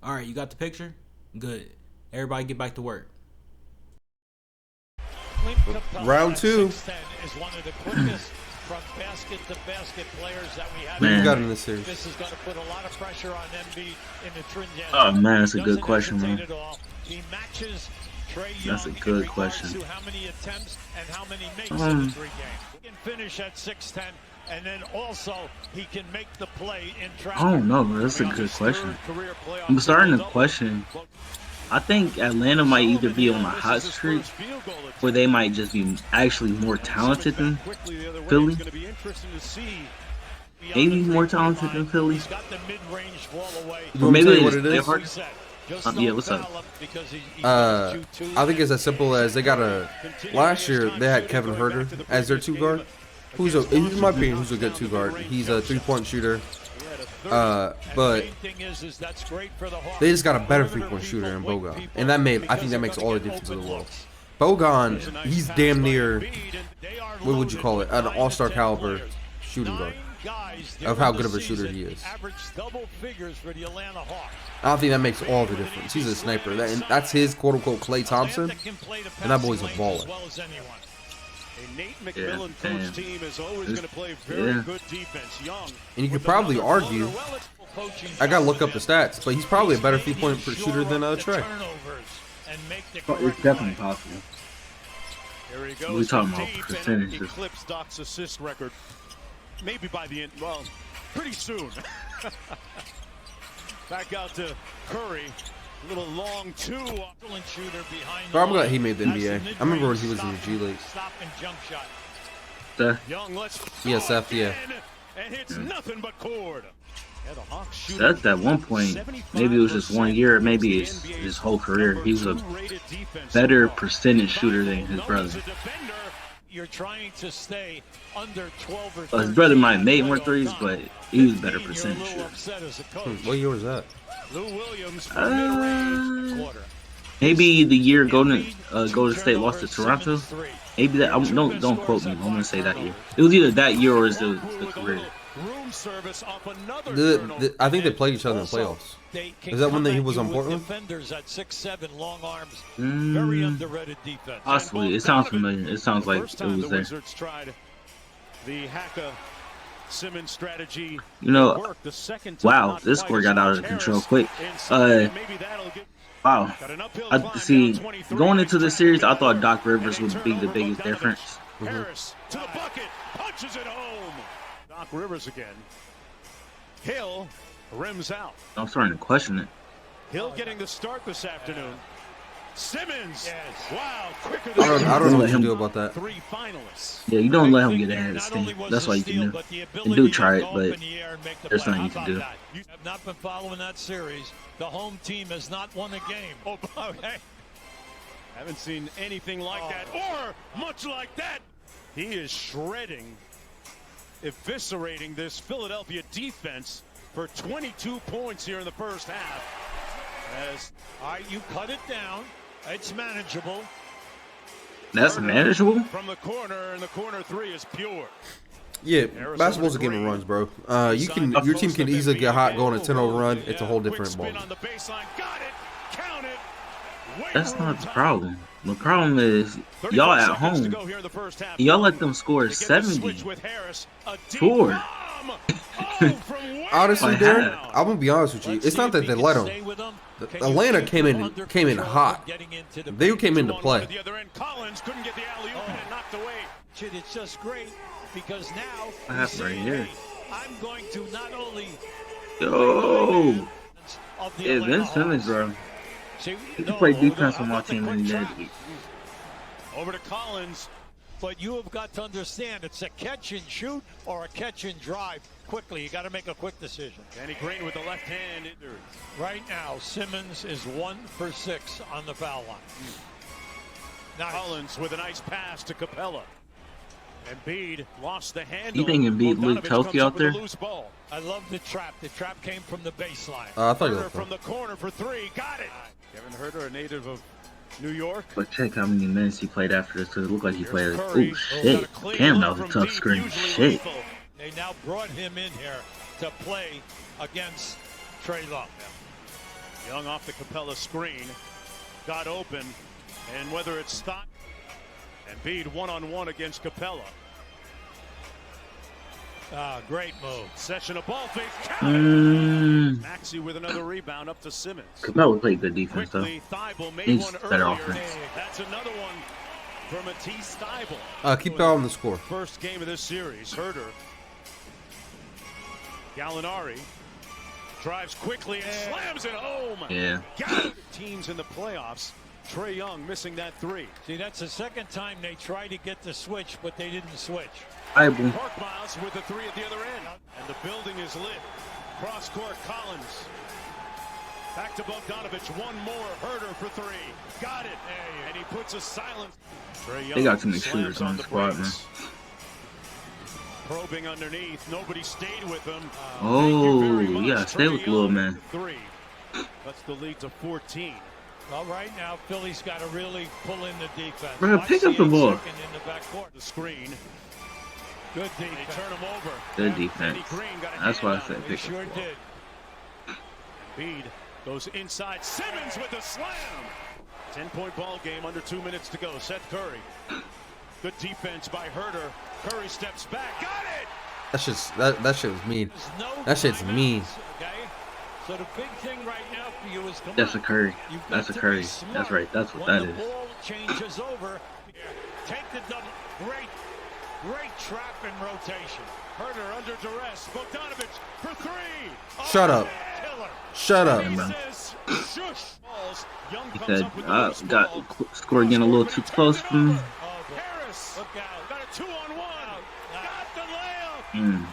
All right, you got the picture? Good. Everybody get back to work. Round 2. Is one of the quickest from basket to basket players that we have. Who you got in this series? This is going to put a lot of pressure on Embiid in the Trinidad. Oh man, that's a good question, man. He matches Trae Young. That's a good question. To how many attempts and how many makes in the 3 games. He can finish at 6'10", and then also he can make the play in traffic. I don't know, bro. That's a good question. I'm starting to question. I think Atlanta might either be on a hot streak, or they might just be actually more talented than Philly. Maybe more talented than Philly. Or maybe what it is? Yeah, what's up? I think it's as simple as they got a. Last year they had Kevin Huerter as their 2 guard. In my opinion, who's a good 2 guard. He's a 3-point shooter. But they just got a better 3-point shooter in Bogan, and I think that makes all the difference in the world. Bogan, he's damn near, what would you call it, an all-star caliber shooting guard of how good of a shooter he is. I think that makes all the difference. He's a sniper. That's his quote-unquote Klay Thompson, and that boy's a baller. Nate McMillan coach team is always going to play very good defense. Young. And you could probably argue, I got to look up the stats, but he's probably a better 3-point shooter than Trae. It's definitely possible. Here he goes. We're talking about percentages. Eclipse Doc's assist record. Maybe by the end, well, pretty soon. Back out to Curry. A little long 2. But I'm glad he made the NBA. I remember when he was in the G League. ESF, yeah. And hits nothing but cord. That's at one point. Maybe it was just 1 year. Maybe it's his whole career. He was a better percentage shooter than his brother. You're trying to stay under 12 or his brother might have made more threes, but he was a better percentage shooter. What year was that? Maybe the year Golden State lost to Toronto. Maybe that. Don't quote me. I'm gonna say that year. It was either that year or is the career. I think they played each other in the playoffs. Is that when he was on Portland? Defenders at 6'7", long arms, very underrated defense. Possibly. It sounds familiar. It sounds like it was there. The Haka Simmons strategy. You know, wow, this score got out of control quick. Wow. See, going into this series, I thought Doc Rivers would be the biggest difference. Harris to the bucket, punches it home. Doc Rivers again. Hill rims out. I'm starting to question it. Hill getting the start this afternoon. Simmons. Yes. Wow, quicker than I don't know what you do about that. 3 finalists. Yeah, you don't let him get ahead of steam. That's all you can do. And do try it, but there's nothing you can do. You have not been following that series. The home team has not won a game. Oh, okay. Haven't seen anything like that, or much like that. He is shredding, eviscerating this Philadelphia defense for 22 points here in the first half. All right, you cut it down. It's manageable. That's manageable? From the corner, and the corner 3 is pure. Yeah, basketball's a game of runs, bro. Your team can easily get hot going a 10-0 run. It's a whole different ball. That's not the problem. The problem is y'all at home. Y'all let them score 74. Honestly, Darren, I'm gonna be honest with you. It's not that they let them. Atlanta came in hot. They came into play. It's just great because now that's right here. I'm going to not only yeah, Ben Simmons, bro. He can play defense on my team when he's dead. Over to Collins. But you have got to understand, it's a catch and shoot or a catch and drive quickly. You got to make a quick decision. Danny Green with the left hand. Right now, Simmons is 1 for 6 on the foul line. Nice. Collins with a nice pass to Capella. Embiid lost the handle. You think Embiid looked healthy out there? I love the trap. The trap came from the baseline. I thought you from the corner for 3. Got it. Kevin Huerter, a native of New York. But check how many minutes he played after this. It looked like he played. Oh shit! Damn, that was a tough screen. Shit. They now brought him in here to play against Trae Young. Young off the Capella screen. Got open. And whether it's Stock and Embiid one-on-one against Capella. Great move. Session of ball fake. Maxey with another rebound up to Simmons. Capella played good defense, though. Quickly, Thibault made He's one better earlier. offense. That's another one for Matisse Thibault. Keep going on the score. First game of this series. Herder. Gallinari drives quickly and slams it home. Yeah. Teams in the playoffs. Trae Young missing that three. See, that's the second time they tried to get the switch, but they didn't switch. Bible. Park Miles with the three at the other end. And the building is lit. Cross court, Collins. Back to Bogdanovich. One more. Herder for three. Got it. And he puts a silence. Trae Young They got too many slams shooters on the squad, man. brakes. Probing underneath. Nobody stayed with him. Oh, yeah, stay with little man. Three. That's the lead to 14. Well, right now, Philly's got to really pull in the defense. Bro, pick up the ball. In the backcourt. The screen. Good They defense. turn him over. Good Danny defense. Green got a That's why I hand on said him. They pick sure up the ball. did. Embiid goes inside. Simmons with the slam. 10-point ball game, under 2 minutes to go. Seth Curry. Good defense by Herder. Curry steps back. Got it. That shit was mean. There's no That shit's timeouts, mean. Okay? So the big thing right now for you is come That's a on. Curry. You've got That's a to be Curry. smart. That's right. That's what When that the is. ball changes over, take the double. Great trap and rotation. Herder under duress. Bogdanovich for three. Shut up. Killer. Shut up. He man. says, shush. Balls. Young He comes said, up with the loose got ball. score getting a little too close for me. Oh, but Harris. look out. Got a 2-on-1. Got the layup. Mm.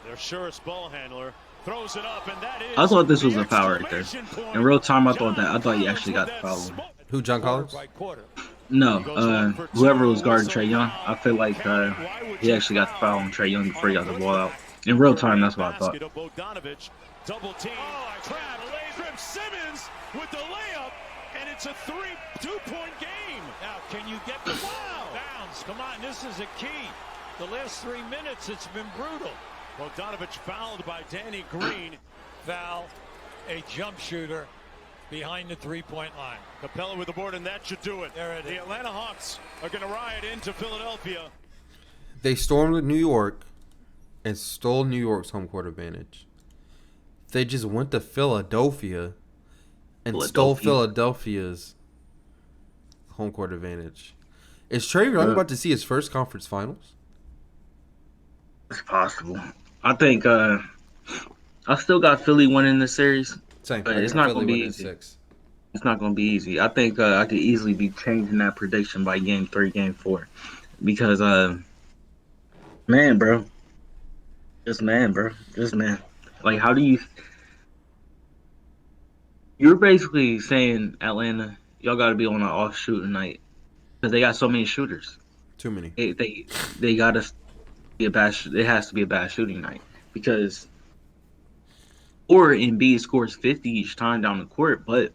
Their surest ball handler throws it up, and that is. I thought this was the a foul right there. exclamation point. In real time, I thought John he Collins actually got with the that foul. smoke. Who, John quarter Collins? by quarter. No, whoever was guarding Trae Young, I feel like he actually got the foul on Trae Young before he got the ball out. In real time, that's what I thought. Bogdanovich, double team. Oh, trap. Simmons with the layup, and it's a 2-point game. Now, can you get the bounce? Come on, this is a key. The last 3 minutes, it's been brutal. Bogdanovich fouled by Danny Green. Foul, a jump shooter behind the three-point line. Capella with the board, and that should do it. There it The is. Atlanta Hawks are going to riot into Philadelphia. They stormed New York and stole New York's home court advantage. They just went to Philadelphia and stole Philadelphia's home court advantage. Is Trae Young about to see his first conference finals? It's possible. I think I still got Philly winning this series. Same. But I it's got not Philly gonna be winning easy. 6. It's not going to be easy. I think I could easily be changing that prediction by game 3, game 4. Because, man, bro. Just man, bro. Just man. Like, how do you... You're basically saying, Atlanta, y'all got to be on an off-shooting night. Because they got so many shooters. Too many. They got to be a bad... It has to be a bad shooting night. Because... Or Embiid scores 50 each time down the court, but...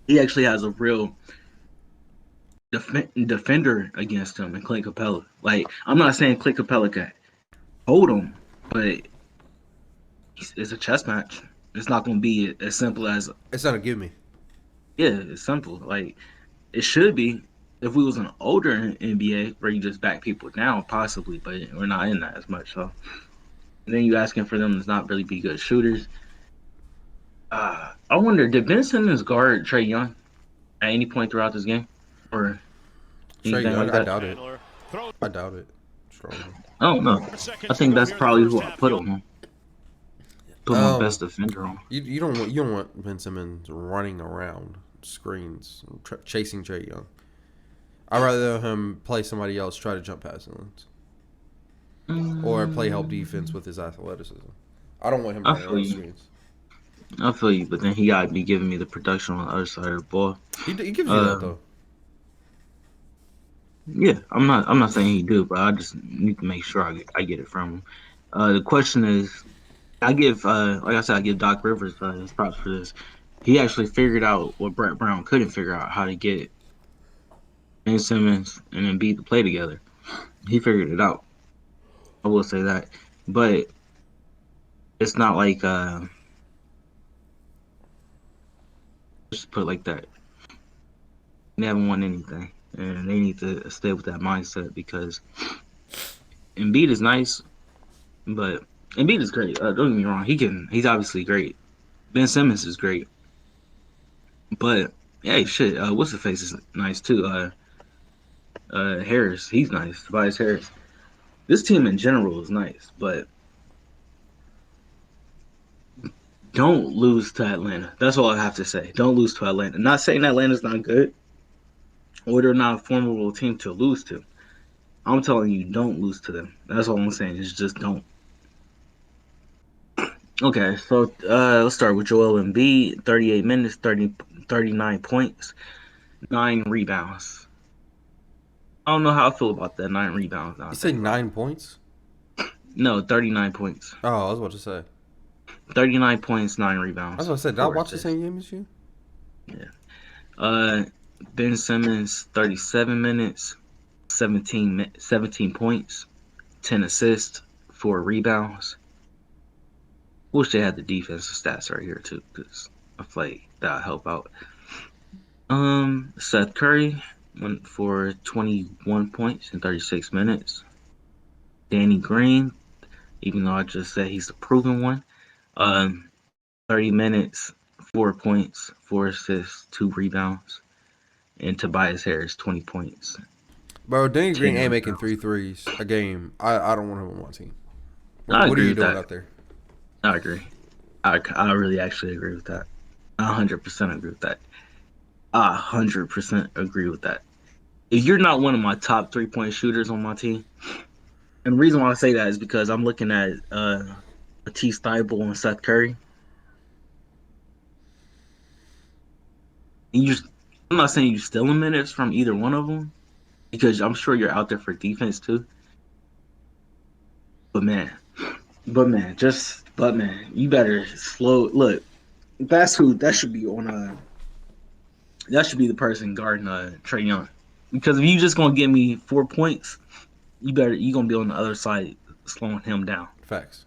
He actually has a real defender against him in Clint Capella. Like, I'm not saying Clint Capella can hold him, but it's a chess match. It's not going to be as simple as... It's not a give me. Yeah, it's simple. Like, it should be. If we was an older NBA where you just back people down, possibly, but we're not in that as much. So, and then you asking for them to not really be good shooters. I wonder, did Ben Simmons guard Trae Young at any point throughout this game? Or Trae anything Young, like I that? doubt it. I doubt it. Strongly. I don't know. I think that's probably who I put on him. Put my best defender on. You don't want Ben Simmons running around screens, chasing Trae Young. I'd rather him play somebody else, try to jump past lanes, or play help defense with his athleticism. I don't want him running around screens. I feel you, but then he gotta be giving me the production on the other side of the ball. He gives you that though. Yeah, I'm not saying he do, but I just need to make sure I get it from him. The question is, I give like I said, I give Doc Rivers his props for this. He actually figured out what Brett Brown couldn't figure out, how to get Ben Simmons and Embiid to play together. He figured it out. I will say that, but it's not like Just put it like that. They haven't won anything, and they need to stay with that mindset because Embiid is nice, but Embiid is great. Don't get me wrong. He's obviously great. Ben Simmons is great, but hey, shit. What's the face is nice too. Harris, he's nice. Tobias Harris. This team in general is nice, but don't lose to Atlanta. That's all I have to say. Don't lose to Atlanta. Not saying Atlanta's not good or they're not a formidable team to lose to. I'm telling you, don't lose to them. That's all I'm saying. Is just don't. Okay, so let's start with Joel Embiid. 38 minutes, 39 points, 9 rebounds. I don't know how I feel about that 9 rebounds. You say 9 points? No, 39 points. Oh, I was about to say. 39 points, 9 rebounds. I was about to say, did I watch the same game as you? Yeah. Ben Simmons, 37 minutes, 17 points, 10 assists, 4 rebounds. Wish they had the defensive stats right here too, because I feel like that'll help out. Seth Curry went for 21 points in 36 minutes. Danny Green, even though I just said he's the proven one, 30 minutes, 4 points, 4 assists, 2 rebounds. And Tobias Harris, 20 points. Bro, Danny Green ain't making 3 threes a game. I don't want him on my team. What are you doing out there? I agree. I really actually agree with that. 100% agree with that. 100% agree with that. If you're not one of my top 3-point shooters on my team, and the reason why I say that is because I'm looking at Matisse Thybulle and Seth Curry. And I'm not saying you're stealing minutes from either one of them, because I'm sure you're out there for defense too. But man, you better slow. Look, that should be the person guarding Trae Young, because if you just gonna give me 4 points, you gonna be on the other side slowing him down. Facts.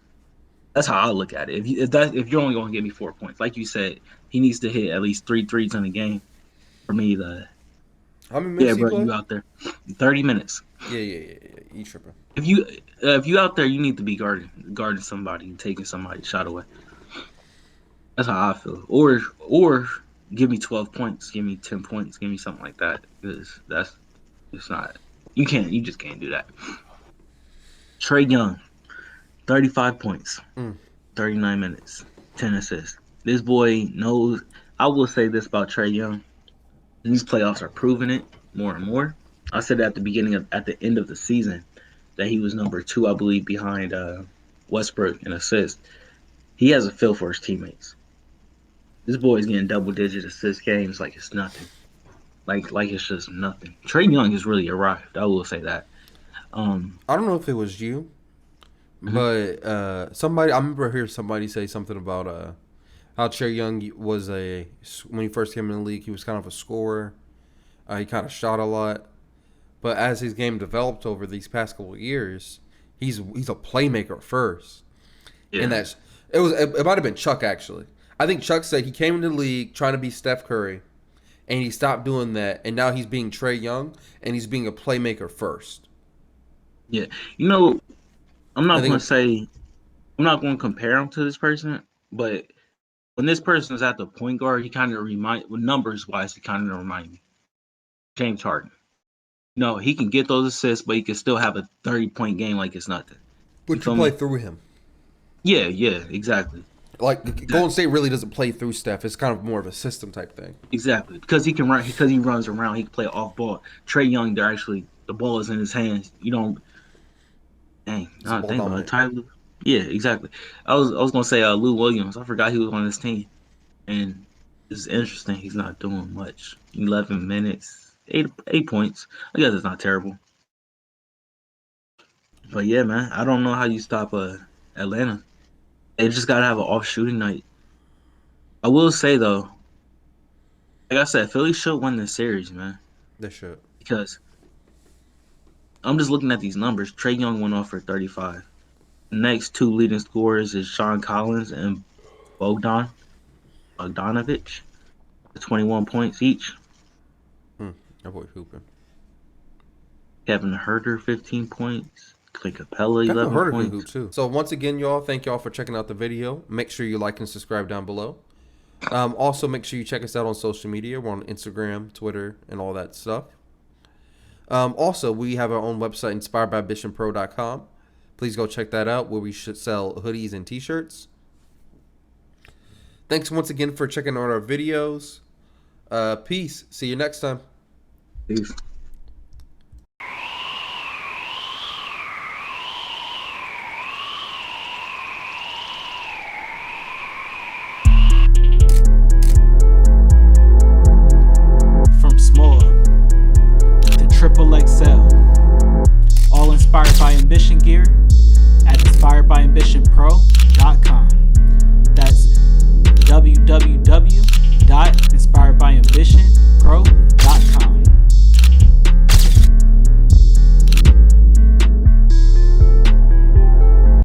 That's how I look at it. If you're only gonna give me 4 points, like you said, he needs to hit at least 3 threes in a game for me to. How many minutes? Yeah, bro, you out there, 30 minutes. Yeah. You tripping? If you out there, you need to be guarding somebody and taking somebody's shot away. That's how I feel. Or give me 12 points, give me 10 points, give me something like that. Because it's not. You just can't do that. Trae Young, 35 points, 39 minutes, 10 assists. This boy knows. I will say this about Trae Young. These playoffs are proving it more and more. I said at the end of the season that he was number 2, I believe, behind Westbrook in assists. He has a feel for his teammates. This boy's getting double-digit assist games like it's nothing. Like it's just nothing. Trae Young has really arrived. I will say that. I don't know if it was you, but I remember hearing somebody say something about how Trae Young was when he first came in the league, he was kind of a scorer. He kind of shot a lot. But as his game developed over these past couple of years, he's a playmaker first. Yeah. And it might have been Chuck actually. I think Chuck said he came into the league trying to be Steph Curry, and he stopped doing that, and now he's being Trae Young, and he's being a playmaker first. Yeah, I'm not going to compare him to this person, but when this person is at the point guard, he kind of numbers wise, he kind of remind me James Harden. He can get those assists, but he can still have a 30-point game like it's nothing. But you play through him. Yeah, exactly. Like Golden State really doesn't play through Steph. It's kind of more of a system type thing. Exactly, because he can run. Because he runs around, he can play off ball. Trae Young, the ball is in his hands. You don't. Dang, I think about it. Tyler. Yeah, exactly. I was gonna say Lou Williams. I forgot he was on this team, and it's interesting. He's not doing much. 11 minutes, 8 points. I guess it's not terrible. But yeah, man, I don't know how you stop Atlanta. They just gotta have an off shooting night. I will say though, like I said, Philly should win this series, man. They should. Because I'm just looking at these numbers. Trae Young went off for 35. The next 2 leading scorers is Sean Collins and Bogdanovich. 21 points each. That boy hooping. Kevin Herter, 15 points. Clint Capella, Kevin 11 Herter points. hoop too. So once again, y'all, thank y'all for checking out the video. Make sure you like and subscribe down below. Also, make sure you check us out on social media. We're on Instagram, Twitter, and all that stuff. Also, we have our own website, inspiredbyambitionpro.com. Please go check that out, where we should sell hoodies and t-shirts. Thanks once again for checking out our videos. Peace. See you next time. Peace. From small to triple XL, all inspired by ambition gear at inspiredbyambitionpro.com.